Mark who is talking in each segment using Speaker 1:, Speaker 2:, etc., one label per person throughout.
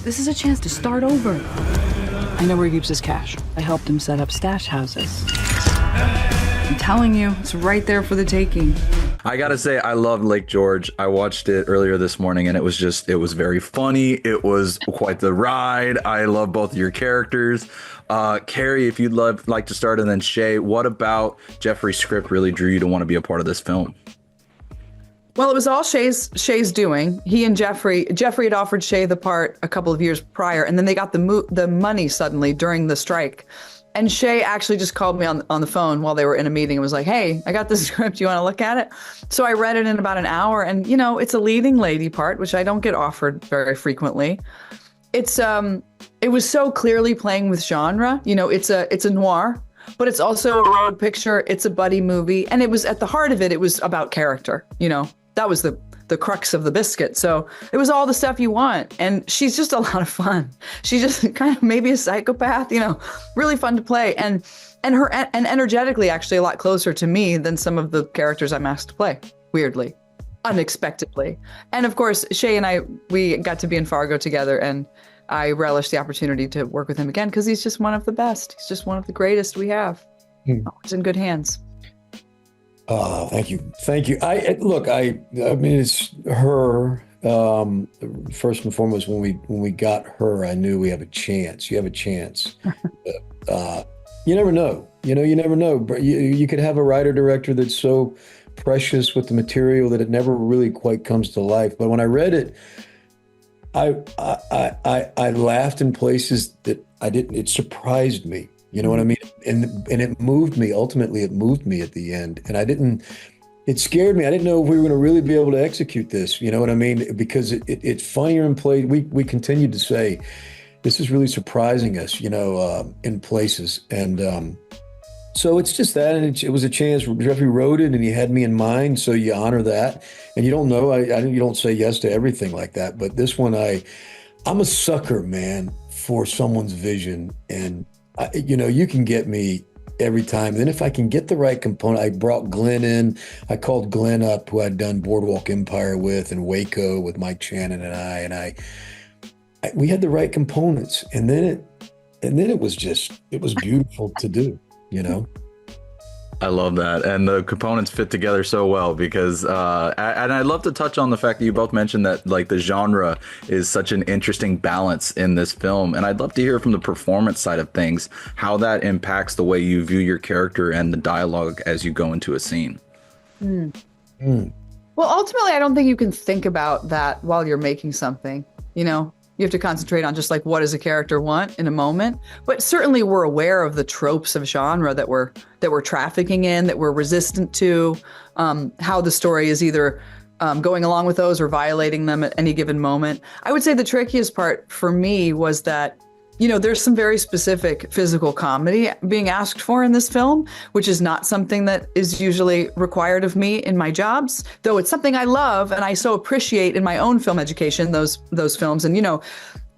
Speaker 1: This is a chance to start over. I know where he keeps his cash. I helped him set up stash houses. I'm telling you, it's right there for the taking.
Speaker 2: I gotta say, I love Lake George. I watched it earlier this morning, and it was very funny. It was quite the ride. I love both of your characters. Carrie, if you'd like to start, and then Shea, what about Jeffrey's script really drew you to want to be a part of this film?
Speaker 3: Well, it was all Shea's doing. He and Jeffrey had offered Shea the part a couple of years prior, and then they got the money suddenly during the strike. And Shea actually just called me on the phone while they were in a meeting and was like, "Hey, I got this script. You want to look at it?" So I read it in about an hour, and it's a leading lady part, which I don't get offered very frequently. It was so clearly playing with genre. It's a noir, but it's also a road picture. It's a buddy movie, and it was at the heart of it. It was about character. That was the crux of the biscuit. So it was all the stuff you want. And she's just a lot of fun. She's just kind of maybe a psychopath, really fun to play. And energetically actually a lot closer to me than some of the characters I'm asked to play, weirdly, unexpectedly. And of course, Shea and we got to be in Fargo together, and I relish the opportunity to work with him again because he's just one of the best. He's just one of the greatest we have. It's in good hands.
Speaker 4: Oh, thank you. I mean, it's her. First and foremost, when we got her, I knew we have a chance. You have a chance. You never know. You never know. But you could have a writer director that's so precious with the material that it never really quite comes to life. But when I read it, I laughed in places that I didn't. It surprised me. You know what I mean? And it moved me. Ultimately, it moved me at the end. And it scared me. I didn't know if we were going to really be able to execute this. You know what I mean? Because it's funnier in play. We continued to say, this is really surprising us, in places. And so it's just that. And it was a chance. Jeffrey wrote it and he had me in mind. So you honor that. And you don't know, you don't say yes to everything like that. But this one, I'm a sucker, man, for someone's vision. And you can get me every time. Then if I can get the right component, I brought Glenn in. I called Glenn up, who I'd done Boardwalk Empire with, and Waco with Mike Shannon and I we had the right components. And then it was beautiful to do,
Speaker 2: I love that. And the components fit together so well because, and I'd love to touch on the fact that you both mentioned that like the genre is such an interesting balance in this film. And I'd love to hear from the performance side of things, how that impacts the way you view your character and the dialogue as you go into a scene.
Speaker 3: Well, ultimately, I don't think you can think about that while you're making something, You have to concentrate on just like, what does a character want in a moment? But certainly we're aware of the tropes of genre that we're trafficking in, that we're resistant to, how the story is either going along with those or violating them at any given moment. I would say the trickiest part for me was that, there's some very specific physical comedy being asked for in this film, which is not something that is usually required of me in my jobs, though it's something I love and I so appreciate in my own film education, those films. And,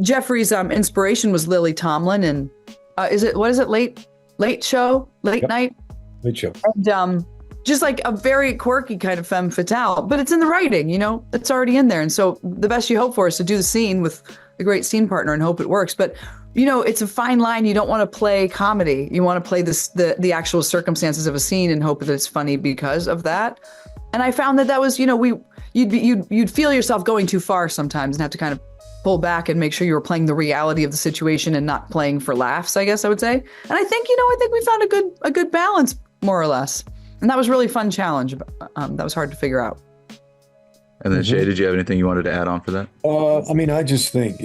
Speaker 3: Jeffrey's inspiration was Lily Tomlin and Late Show, Late
Speaker 4: Yep.
Speaker 3: Night?
Speaker 4: Late Show.
Speaker 3: And just like a very quirky kind of femme fatale, but it's in the writing, it's already in there. And so the best you hope for is to do the scene with a great scene partner and hope it works. But it's a fine line. You don't want to play comedy. You want to play the actual circumstances of a scene and hope that it's funny because of that. And I found that was, you'd feel yourself going too far sometimes and have to kind of pull back and make sure you were playing the reality of the situation and not playing for laughs, I guess I would say. And I think, we found a good balance, more or less. And that was a really fun challenge. That was hard to figure out.
Speaker 2: And then Shea, did you have anything you wanted to add on for that?
Speaker 4: I just think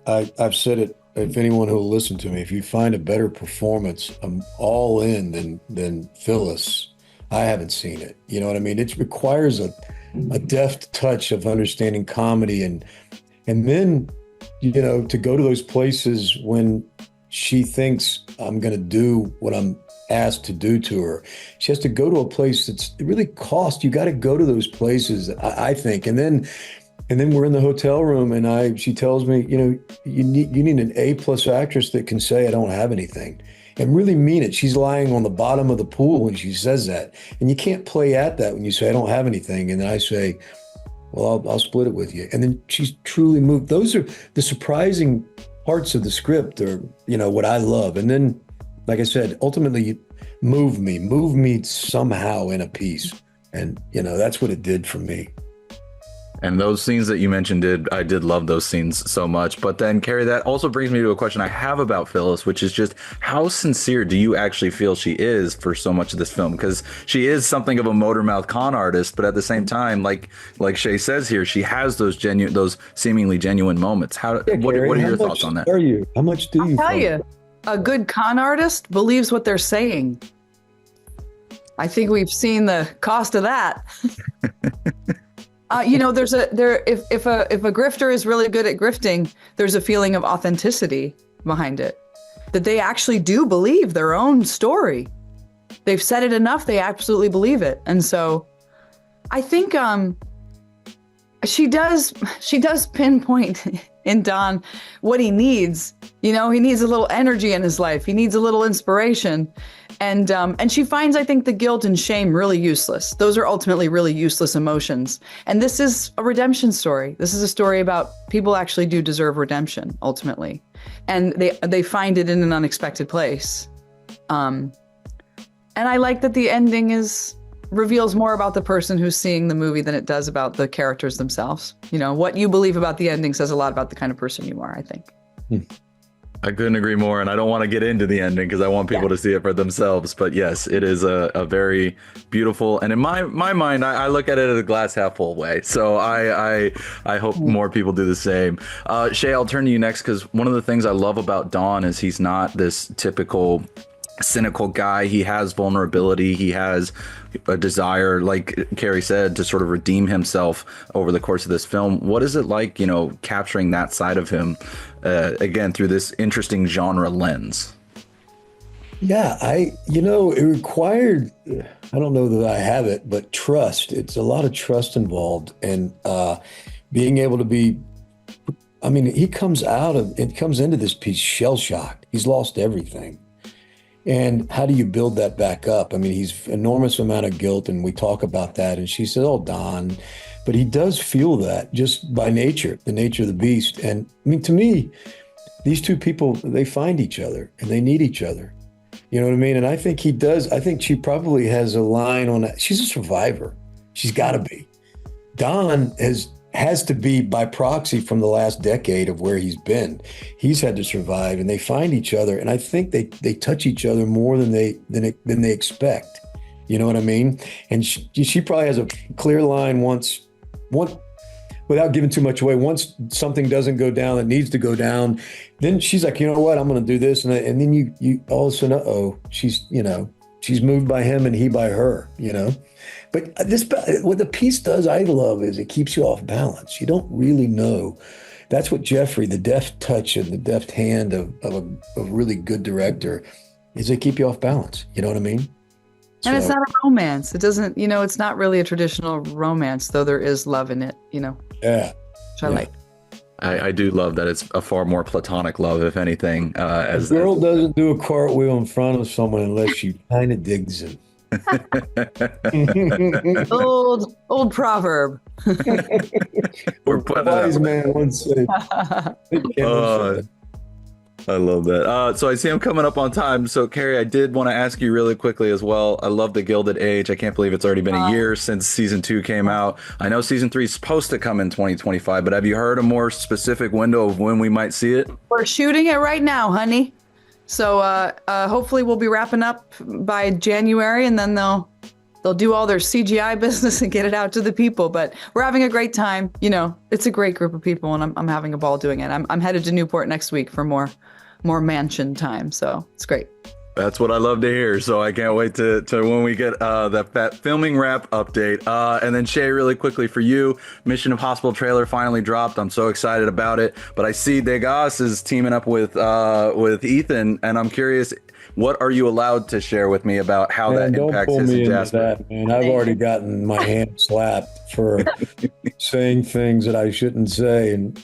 Speaker 4: I've said it, if anyone who'll listen to me, if you find a better performance, I'm all in than Phyllis. I haven't seen it. You know what I mean? It requires a deft touch of understanding comedy and then, to go to those places when she thinks I'm going to do what I'm asked to do to her. She has to go to a place it really costs. You got to go to those places, I think. And then we're in the hotel room and she tells me, you need an A+ actress that can say, I don't have anything, and really mean it. She's lying on the bottom of the pool when she says that. And you can't play at that when you say, I don't have anything. And then I say, Well, I'll split it with you. And then she's truly moved. Those are the surprising parts of the script are, what I love. And then, like I said, ultimately move me somehow in a piece. And, that's what it did for me.
Speaker 2: And those scenes that you mentioned I did love those scenes so much. But then, Carrie, that also brings me to a question I have about Phyllis, which is just how sincere do you actually feel she is for so much of this film? Because she is something of a motor mouth con artist, but at the same time, like Shea says here, she has those seemingly genuine moments. What are your thoughts on that?
Speaker 4: How much do you?
Speaker 3: I'll tell you, a good con artist believes what they're saying. I think we've seen the cost of that. If a grifter is really good at grifting, there's a feeling of authenticity behind it, that they actually do believe their own story. They've said it enough, they absolutely believe it. And so I think she does pinpoint in Don what he needs. He needs a little energy in his life. He needs a little inspiration. And she finds, I think, the guilt and shame really useless. Those are ultimately really useless emotions. And this is a redemption story. This is a story about people actually do deserve redemption, ultimately. And they find it in an unexpected place. And I like that the ending reveals more about the person who's seeing the movie than it does about the characters themselves. What you believe about the ending says a lot about the kind of person you are, I think.
Speaker 2: I couldn't agree more, and I don't want to get into the ending because I want people to see it for themselves. But yes, it is a very beautiful, and in my mind, I look at it as a glass half full way. So I hope more people do the same. Shea, I'll turn to you next because one of the things I love about Don is he's not this typical cynical guy. He has vulnerability. He has a desire, like Carrie said, to sort of redeem himself over the course of this film. What is it like, capturing that side of him, again, through this interesting genre lens?
Speaker 4: Yeah, it required, I don't know that I have it, but trust. It's a lot of trust involved, and being able to be, he comes into this piece shell-shocked. He's lost everything. And how do you build that back up? He's enormous amount of guilt, and we talk about that. And she said, "Oh, Don," but he does feel that just by nature, the nature of the beast. And to me, these two people, they find each other and they need each other. You know what I mean? And I think he does. I think she probably has a line on that. She's a survivor. She's got to be. Don has to be by proxy from the last decade of where he's been. He's had to survive, and they find each other. And I think they touch each other more than they expect. You know what I mean? And she probably has a clear line once, without giving too much away. Once something doesn't go down that needs to go down, then she's like, you know what? I'm going to do this. And then you all of a sudden, she's moved by him and he by her, But what the piece does, I love, is it keeps you off balance. You don't really know. That's what Jeffrey, the deft touch and the deft hand of a really good director, is they keep you off balance. You know what I mean?
Speaker 3: And it's not a romance. It doesn't, it's not really a traditional romance, though there is love in it, Yeah. Which I like.
Speaker 2: I do love that it's a far more platonic love, if anything.
Speaker 4: A girl doesn't do a cartwheel in front of someone unless she kind of digs him.
Speaker 3: old proverb.
Speaker 2: We're putting
Speaker 4: wise man once said.
Speaker 2: I love that. So I see I'm coming up on time. So Carrie, I did want to ask you really quickly as well. I love the Gilded Age. I can't believe it's already been a year since season 2 came out. I know season 3 is supposed to come in 2025, but have you heard a more specific window of when we might see it?
Speaker 3: We're shooting it right now, honey. So hopefully we'll be wrapping up by January, and then they'll do all their CGI business and get it out to the people. But we're having a great time. It's a great group of people, and I'm having a ball doing it. I'm headed to Newport next week for more mansion time. So it's great.
Speaker 2: That's what I love to hear. So I can't wait to when we get that filming wrap update. And then Shea, really quickly for you, Mission Impossible trailer finally dropped. I'm so excited about it. But I see Degas is teaming up with Ethan, and I'm curious, what are you allowed to share with me about how that impacts his and Jasper?
Speaker 4: That, man. I've already gotten my hand slapped for saying things that I shouldn't say, and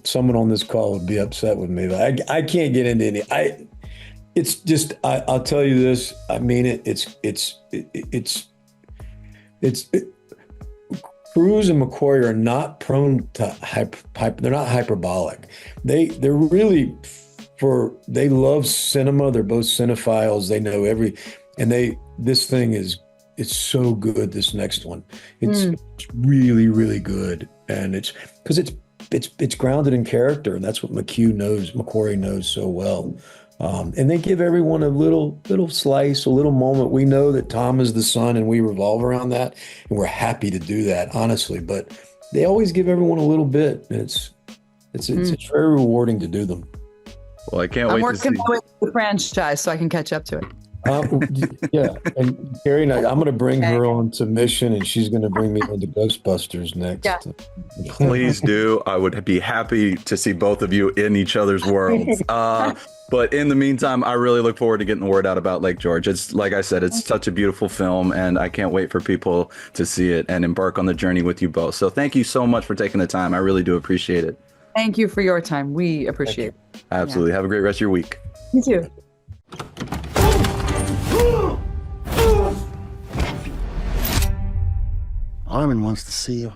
Speaker 4: someone on this call would be upset with me. But I can't get into any. It's just, I'll tell you this. I mean it. It's Cruise and McQuarrie are not prone to they're not hyperbolic. They're really they love cinema. They're both cinephiles. They know this thing it's so good. This next one, it's really, really good. And it's because it's grounded in character. And that's what McQuarrie knows so well. And they give everyone a little slice, a little moment. We know that Tom is the son and we revolve around that. And we're happy to do that, honestly. But they always give everyone a little bit. And it's very rewarding to do them.
Speaker 2: Well, I can't
Speaker 3: I'm
Speaker 2: wait to see.
Speaker 3: working my way through the franchise so I can catch up to it.
Speaker 4: Yeah. And Carrie and I'm going to bring her on to Mission, and she's going to bring me into Ghostbusters next.
Speaker 3: Yeah.
Speaker 2: Please do. I would be happy to see both of you in each other's worlds. But in the meantime, I really look forward to getting the word out about Lake George. It's like I said, it's such a beautiful film, and I can't wait for people to see it and embark on the journey with you both. So thank you so much for taking the time. I really do appreciate it.
Speaker 3: Thank you for your time. We appreciate it.
Speaker 2: Absolutely. Have a great rest of your week.
Speaker 3: You too.
Speaker 5: Armin wants to see you.